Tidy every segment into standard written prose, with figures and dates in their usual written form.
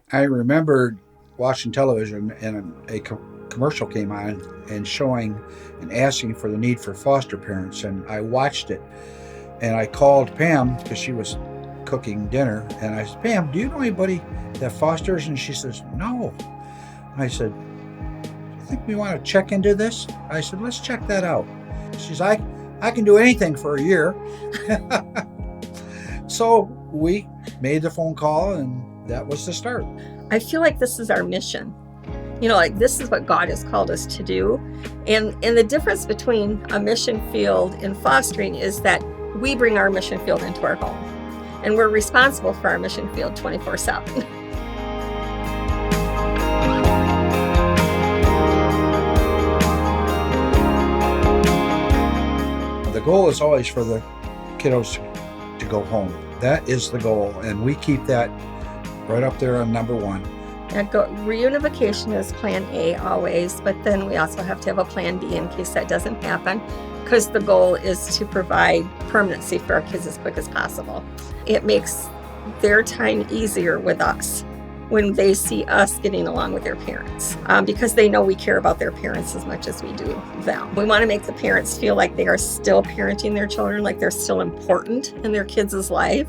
I remembered watching television and a commercial came on and showing and asking for the need for foster parents. And I watched it and I called Pam because she was cooking dinner. And I said, Pam, do you know anybody that fosters? And she says, no. I said, I think we want to check into this. I said, let's check that out. She's like, I can do anything for a year. So we made the phone call and that was the start. I feel like this is our mission. Like this is what God has called us to do. And the difference between a mission field and fostering is that we bring our mission field into our home. And we're responsible for our mission field 24/7. The goal is always for the kiddos to go home. That is the goal, and we keep that right up there on number one. And reunification is plan A always, but then we also have to have a plan B in case that doesn't happen, because the goal is to provide permanency for our kids as quick as possible. It makes their time easier with us when they see us getting along with their parents, because they know we care about their parents as much as we do them. We want to make the parents feel like they are still parenting their children, like they're still important in their kids' life.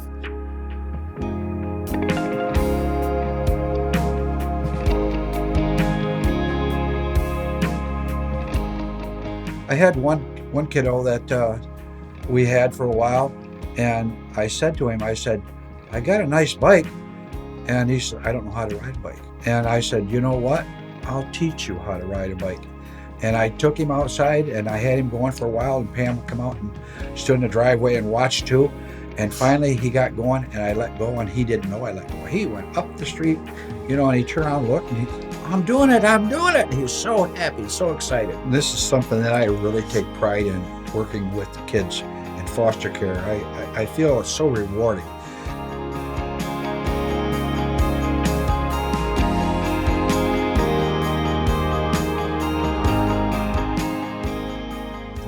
I had one kiddo that we had for a while, and I said to him, I said, I got a nice bike. And he said, I don't know how to ride a bike. And I said, you know what? I'll teach you how to ride a bike. And I took him outside and I had him going for a while, and Pam would come out and stood in the driveway and watched too. And finally he got going and I let go, and he didn't know I let go. He went up the street, and he turned around and looked, and I'm doing it. And he was so happy, so excited. And this is something that I really take pride in, working with the kids in foster care. I feel it's so rewarding.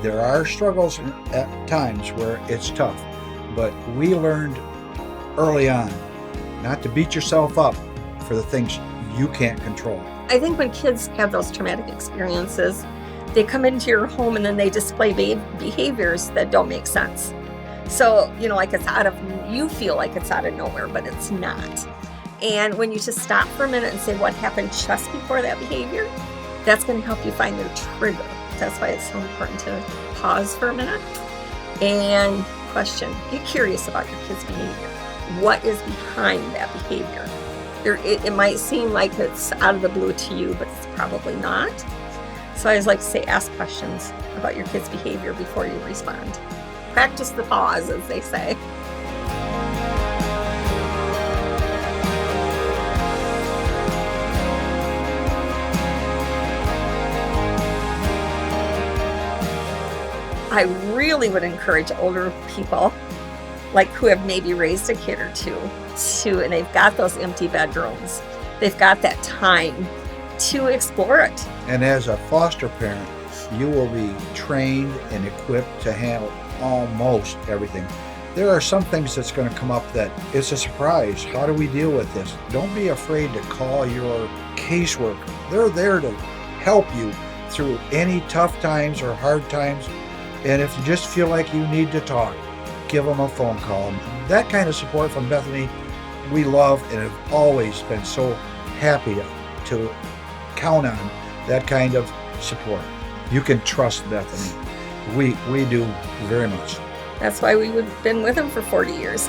There are struggles at times where it's tough, but we learned early on not to beat yourself up for the things you can't control. I think when kids have those traumatic experiences, they come into your home and then they display behaviors that don't make sense. So, like you feel like it's out of nowhere, but it's not. And when you just stop for a minute and say what happened just before that behavior, that's going to help you find their trigger. That's why it's so important to pause for a minute and question. Get curious about your kid's behavior. What is behind that behavior? It might seem like it's out of the blue to you, but it's probably not. So I always like to say, ask questions about your kid's behavior before you respond. Practice the pause, as they say. I really would encourage older people, like who have maybe raised a kid or two, and they've got those empty bedrooms. They've got that time to explore it. And as a foster parent, you will be trained and equipped to handle almost everything. There are some things that's going to come up that it's a surprise. How do we deal with this? Don't be afraid to call your caseworker. They're there to help you through any tough times or hard times. And if you just feel like you need to talk, give them a phone call. That kind of support from Bethany, we love and have always been so happy to count on that kind of support. You can trust Bethany. We do very much. That's why we've been with him for 40 years.